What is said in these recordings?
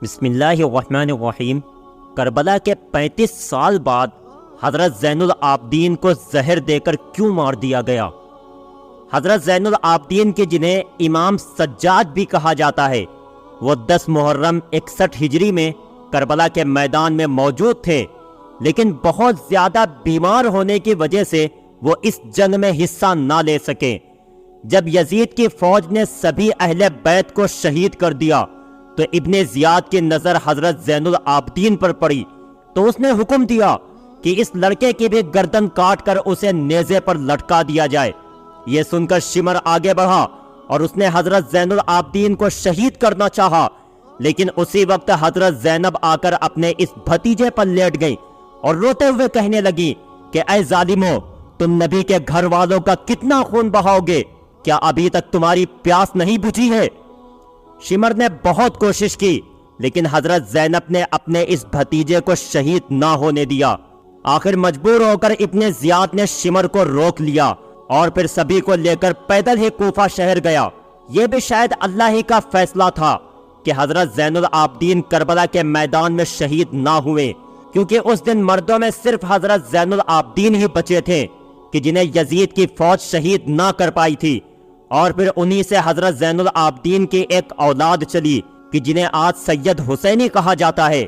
بسم اللہ الرحمن الرحیم۔ کربلا کے 35 سال بعد حضرت زین العابدین کو زہر دے کر کیوں مار دیا گیا؟ حضرت زین العابدین کے جنہیں امام سجاد بھی کہا جاتا ہے، وہ 10 محرم 61 ہجری میں کربلا کے میدان میں موجود تھے، لیکن بہت زیادہ بیمار ہونے کی وجہ سے وہ اس جنگ میں حصہ نہ لے سکے۔ جب یزید کی فوج نے سبھی اہل بیت کو شہید کر دیا تو ابن زیاد کی نظر حضرت زین العابدین پر پڑی، تو اس نے حکم دیا کہ اس لڑکے کی بھی گردن کاٹ کر اسے نیزے پر لٹکا دیا جائے۔ یہ سن کر شمر آگے بڑھا اور اس نے حضرت زین العابدین کو شہید کرنا چاہا، لیکن اسی وقت حضرت زینب آ کر اپنے اس بھتیجے پر لیٹ گئی اور روتے ہوئے کہنے لگی کہ اے ظالمو، تم نبی کے گھر والوں کا کتنا خون بہاؤ گے؟ کیا ابھی تک تمہاری پیاس نہیں بجھی ہے؟ شمر نے بہت کوشش کی، لیکن حضرت زینب نے اپنے اس بھتیجے کو شہید نہ ہونے دیا۔ آخر مجبور ہو کر ابن زیاد نے شمر کو روک لیا اور پھر سبھی کو لے کر پیدل ہی کوفہ شہر گیا۔ یہ بھی شاید اللہ ہی کا فیصلہ تھا کہ حضرت زین العابدین کربلا کے میدان میں شہید نہ ہوئے، کیونکہ اس دن مردوں میں صرف حضرت زین العابدین ہی بچے تھے کہ جنہیں یزید کی فوج شہید نہ کر پائی تھی، اور پھر انہی سے حضرت زین العابدین کی ایک اولاد چلی کہ جنہیں آج سید حسینی کہا جاتا ہے۔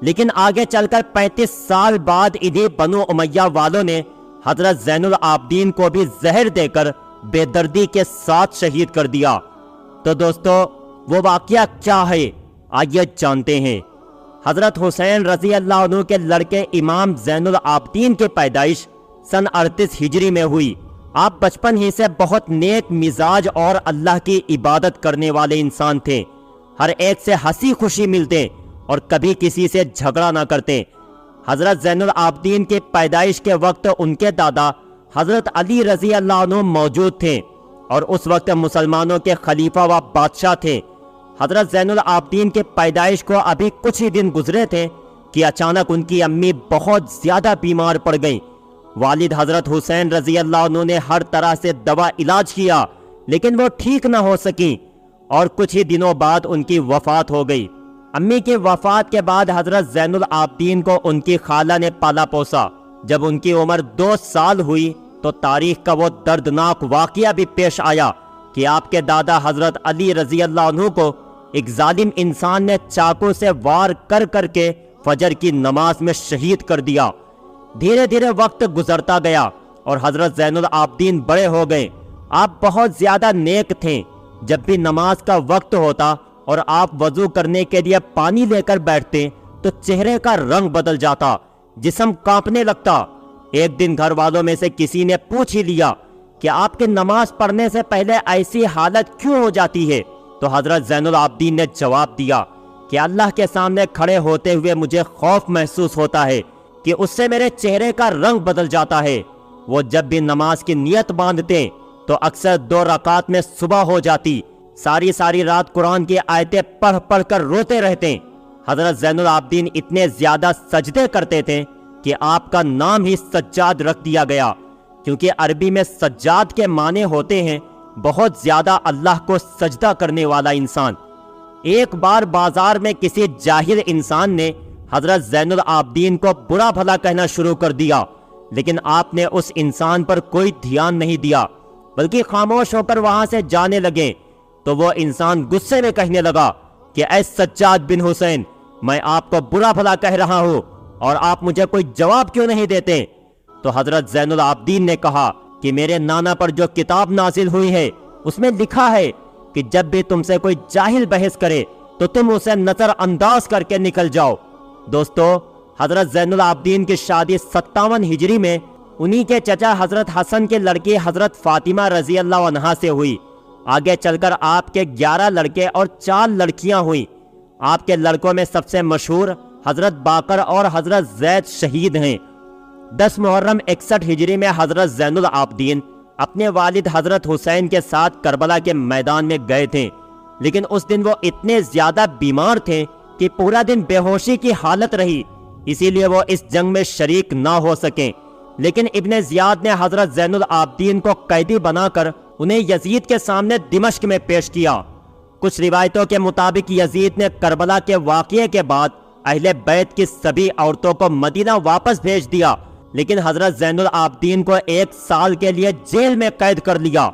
لیکن آگے چل کر 35 سال بعد انہی بنو امیہ والوں نے حضرت زین العابدین کو بھی زہر دے کر بے دردی کے ساتھ شہید کر دیا۔ تو دوستو، وہ واقعہ کیا ہے؟ آئیے جانتے ہیں۔ حضرت حسین رضی اللہ عنہ کے لڑکے امام زین العابدین کی پیدائش سن 38 ہجری میں ہوئی۔ آپ بچپن ہی سے بہت نیک مزاج اور اللہ کی عبادت کرنے والے انسان تھے۔ ہر ایک سے ہنسی خوشی ملتے اور کبھی کسی سے جھگڑا نہ کرتے۔ حضرت زین العابدین کی پیدائش کے وقت ان کے دادا حضرت علی رضی اللہ عنہ موجود تھے اور اس وقت مسلمانوں کے خلیفہ و بادشاہ تھے۔ حضرت زین العابدین کی پیدائش کو ابھی کچھ ہی دن گزرے تھے کہ اچانک ان کی امی بہت زیادہ بیمار پڑ گئیں۔ والد حضرت حسین رضی اللہ عنہ نے ہر طرح سے دوا علاج کیا، لیکن وہ ٹھیک نہ ہو سکیں اور کچھ ہی دنوں بعد ان کی وفات ہو گئی۔ امی کی وفات کے بعد حضرت زین العابدین کو ان کی خالہ نے پالا پوسا۔ جب ان کی عمر 2 سال ہوئی تو تاریخ کا وہ دردناک واقعہ بھی پیش آیا کہ آپ کے دادا حضرت علی رضی اللہ عنہ کو ایک ظالم انسان نے چاقو سے وار کر کر کے فجر کی نماز میں شہید کر دیا۔ دھیرے دھیرے وقت گزرتا گیا اور حضرت زین العابدین بڑے ہو گئے۔ آپ بہت زیادہ نیک تھے۔ جب بھی نماز کا وقت ہوتا اور آپ وضو کرنے کے لیے پانی لے کر بیٹھتے تو چہرے کا رنگ بدل جاتا، جسم کانپنے لگتا۔ ایک دن گھر والوں میں سے کسی نے پوچھ ہی لیا کہ آپ کے نماز پڑھنے سے پہلے ایسی حالت کیوں ہو جاتی ہے؟ تو حضرت زین العابدین نے جواب دیا کہ اللہ کے سامنے کھڑے ہوتے ہوئے مجھے خوف محسوس ہوتا ہے کہ اس سے میرے چہرے کا رنگ بدل جاتا ہے۔ وہ جب بھی نماز کی نیت باندھتے تو اکثر 2 رکعت میں صبح ہو جاتی۔ ساری رات قرآن کی آیتیں پڑھ پڑھ کر روتے رہتے۔ حضرت زین العابدین اتنے زیادہ سجدے کرتے تھے کہ آپ کا نام ہی سجاد رکھ دیا گیا، کیونکہ عربی میں سجاد کے معنی ہوتے ہیں بہت زیادہ اللہ کو سجدہ کرنے والا انسان۔ ایک بار بازار میں کسی جاہل انسان نے حضرت زین العابدین کو برا بھلا کہنا شروع کر دیا، لیکن آپ نے اس انسان پر کوئی دھیان نہیں دیا، بلکہ خاموش ہو کر وہاں سے جانے لگے۔ تو وہ انسان غصے میں کہنے لگا کہ اے سجاد بن حسین، میں آپ کو برا بھلا کہہ رہا ہوں اور آپ مجھے کوئی جواب کیوں نہیں دیتے؟ تو حضرت زین العابدین نے کہا کہ میرے نانا پر جو کتاب نازل ہوئی ہے اس میں لکھا ہے کہ جب بھی تم سے کوئی جاہل بحث کرے تو تم اسے نظر انداز کر کے نکل جاؤ۔ دوستو، حضرت زین العابدین کی شادی 57 ہجری میں انہی کے چچا حضرت حسن کے لڑکی حضرت فاطمہ رضی اللہ عنہا سے ہوئی۔ آگے چل کر آپ کے 11 لڑکے اور 4 لڑکیاں ہوئیں۔ آپ کے لڑکوں میں سب سے مشہور حضرت باقر اور حضرت زید شہید ہیں۔ 10 محرم 61 ہجری میں حضرت زین العابدین اپنے والد حضرت حسین کے ساتھ کربلا کے میدان میں گئے تھے، لیکن اس دن وہ اتنے زیادہ بیمار تھے کہ پورا دن بے ہوشی کی حالت رہی، اسی لیے وہ اس جنگ میں شریک نہ ہو سکیں۔ لیکن ابن زیاد نے حضرت زین العابدین کو قیدی بنا کر انہیں یزید کے سامنے دمشق میں پیش کیا۔ کچھ روایتوں کے مطابق یزید نے کربلا کے واقعے کے بعد اہل بیت کی سبھی عورتوں کو مدینہ واپس بھیج دیا، لیکن حضرت زین العابدین کو 1 سال کے لیے جیل میں قید کر لیا۔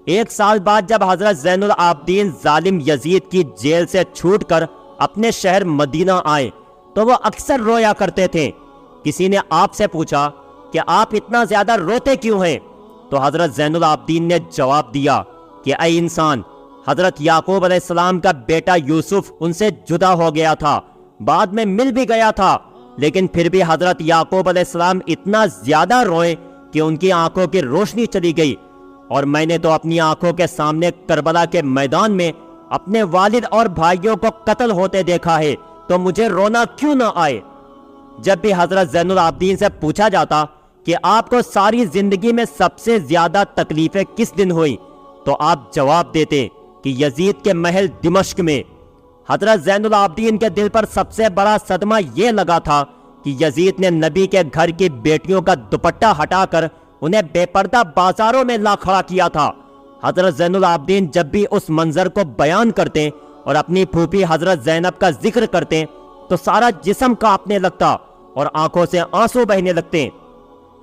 1 سال بعد جب حضرت زین العابدین ظالم یزید کی جیل سے چھوٹ کر اپنے شہر مدینہ آئے تو وہ اکثر رویا کرتے تھے۔ کسی نے آپ سے پوچھا کہ آپ اتنا زیادہ روتے کیوں ہیں؟ تو حضرت زین العابدین نے جواب دیا کہ اے انسان، حضرت یعقوب علیہ السلام کا بیٹا یوسف ان سے جدا ہو گیا تھا، بعد میں مل بھی گیا تھا، لیکن پھر بھی حضرت یعقوب علیہ السلام اتنا زیادہ روئے کہ ان کی آنکھوں کی روشنی چلی گئی، اور میں نے تو اپنی آنکھوں کے سامنے کربلا کے میدان میں اپنے والد اور بھائیوں کو قتل ہوتے دیکھا ہے، تو مجھے رونا کیوں نہ آئے؟ جب بھی حضرت زین العابدین سے پوچھا جاتا کہ آپ کو ساری زندگی میں سب سے زیادہ تکلیفیں کس دن ہوئی، تو آپ جواب دیتے کہ یزید کے محل دمشق میں۔ حضرت زین العابدین کے دل پر سب سے بڑا صدمہ یہ لگا تھا کہ یزید نے نبی کے گھر کی بیٹیوں کا دوپٹہ ہٹا کر انہیں بے پردہ بازاروں میں لا کھڑا کیا تھا۔ حضرت زین العابدین جب بھی اس منظر کو بیان کرتے اور اپنی پھوپھی حضرت زینب کا ذکر کرتے تو سارا جسم کانپنے لگتا اور آنکھوں سے آنسو بہنے لگتے۔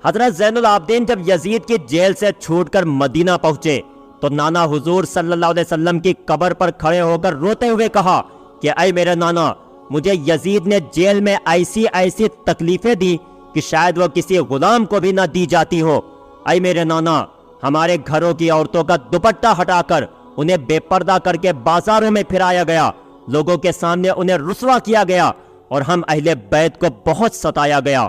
حضرت زین العابدین جب یزید کی جیل سے چھوٹ کر مدینہ پہنچے تو نانا حضور صلی اللہ علیہ وسلم کی قبر پر کھڑے ہو کر روتے ہوئے کہا کہ اے میرے نانا، مجھے یزید نے جیل میں ایسی تکلیفیں دی کہ شاید وہ کسی غلام کو بھی نہ دی جاتی ہو۔ اے میرے نانا، ہمارے گھروں کی عورتوں کا دوپٹہ ہٹا کر انہیں بے پردہ کر کے بازاروں میں پھرایا گیا، لوگوں کے سامنے انہیں رسوا کیا گیا، اور ہم اہل بیت کو بہت ستایا گیا۔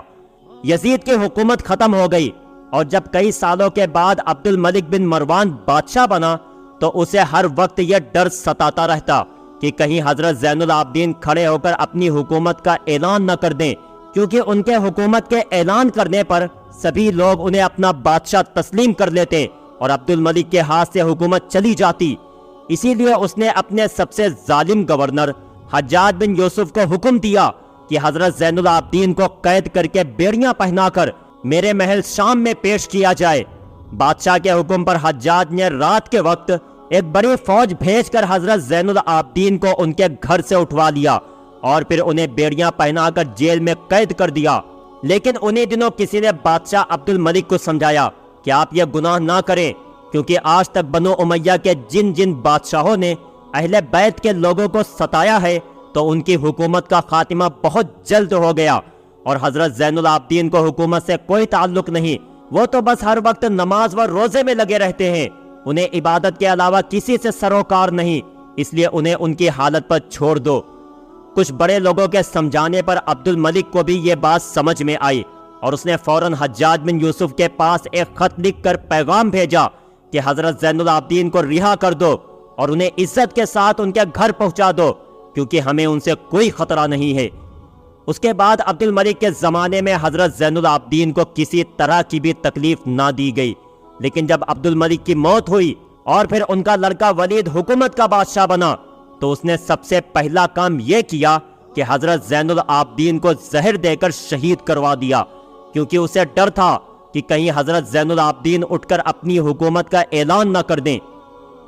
یزید کی حکومت ختم ہو گئی، اور جب کئی سالوں کے بعد عبد الملک بن مروان بادشاہ بنا تو اسے ہر وقت یہ ڈر ستاتا رہتا کہ کہیں حضرت زین العابدین کھڑے ہو کر اپنی حکومت کا اعلان نہ کر دیں، کیونکہ ان کے حکومت کے اعلان کرنے پر سبھی لوگ انہیں اپنا بادشاہ تسلیم کر لیتے اور عبد الملک کے ہاتھ سے حکومت چلی جاتی۔ اسی لیے اس نے اپنے سب سے ظالم گورنر حجاج بن یوسف کو حکم دیا کہ حضرت زین العابدین کو قید کر کے بیڑیاں پہنا کر میرے محل شام میں پیش کیا جائے۔ بادشاہ کے حکم پر حجاج نے رات کے وقت ایک بڑی فوج بھیج کر حضرت زین العابدین کو ان کے گھر سے اٹھوا لیا اور پھر انہیں بیڑیاں پہنا کر جیل میں قید کر دیا۔ لیکن انہی دنوں کسی نے بادشاہ عبد الملک کو سمجھایا کہ آپ یہ گناہ نہ کریں، کیونکہ آج تک بنو امیہ کے جن بادشاہوں نے اہل بیت کے لوگوں کو ستایا ہے تو ان کی حکومت کا خاتمہ بہت جلد ہو گیا، اور حضرت زین العابدین کو حکومت سے کوئی تعلق نہیں، وہ تو بس ہر وقت نماز و روزے میں لگے رہتے ہیں، انہیں عبادت کے علاوہ کسی سے سروکار نہیں، اس لیے انہیں ان کی حالت پر چھوڑ دو۔ کچھ بڑے لوگوں کے سمجھانے پر عبد الملک کو بھی یہ بات سمجھ میں آئی، اور اس نے فوراً حجاج بن یوسف کے پاس ایک خط لکھ کر پیغام بھیجا کہ حضرت زین العابدین کو رہا کر دو اور انہیں عزت کے ساتھ ان کے گھر پہنچا دو، کیونکہ ہمیں ان سے کوئی خطرہ نہیں ہے۔ اس کے بعد عبد الملک کے زمانے میں حضرت زین العابدین کو کسی طرح کی بھی تکلیف نہ دی گئی، لیکن جب عبد الملک کی موت ہوئی اور پھر ان کا لڑکا ولید حکومت کا بادشاہ بنا تو اس نے سب سے پہلا کام یہ کیا کہ حضرت زین العابدین کو زہر دے کر شہید کروا دیا، کیونکہ اسے ڈر تھا کہ کہیں حضرت زین العابدین اٹھ کر اپنی حکومت کا اعلان نہ کر دیں۔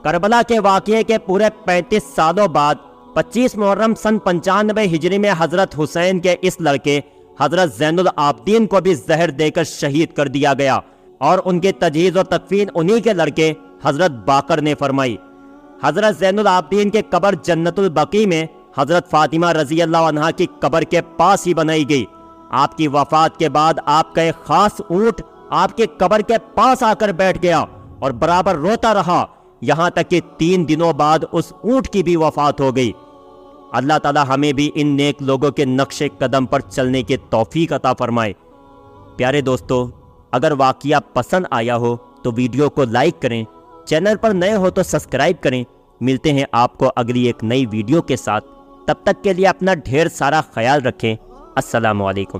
کربلا کے واقعے کے پورے 35 سالوں بعد 25 محرم سن 95 ہجری میں حضرت حسین کے اس لڑکے حضرت زین العابدین کو بھی زہر دے کر شہید کر دیا گیا، اور ان کی تجہیز و تکفین انہی کے لڑکے حضرت باقر نے فرمائی۔ حضرت زین العابدین کی قبر جنت البقیع میں حضرت فاطمہ رضی اللہ عنہا کی قبر کے پاس ہی بنائی گئی۔ آپ کی وفات کے بعد آپ کا ایک خاص اونٹ آپ کی قبر کے پاس آ کر بیٹھ گیا اور برابر روتا رہا، یہاں تک کہ 3 دنوں بعد اس اونٹ کی بھی وفات ہو گئی۔ اللہ تعالی ہمیں بھی ان نیک لوگوں کے نقش قدم پر چلنے کی توفیق عطا فرمائے۔ پیارے دوستو، اگر واقعہ پسند آیا ہو تو ویڈیو کو لائک کریں، چینل پر نئے ہو تو سبسکرائب کریں۔ ملتے ہیں آپ کو اگلی ایک نئی ویڈیو کے ساتھ، تب تک کے لیے اپنا ڈھیر سارا خیال رکھیں۔ السلام علیکم۔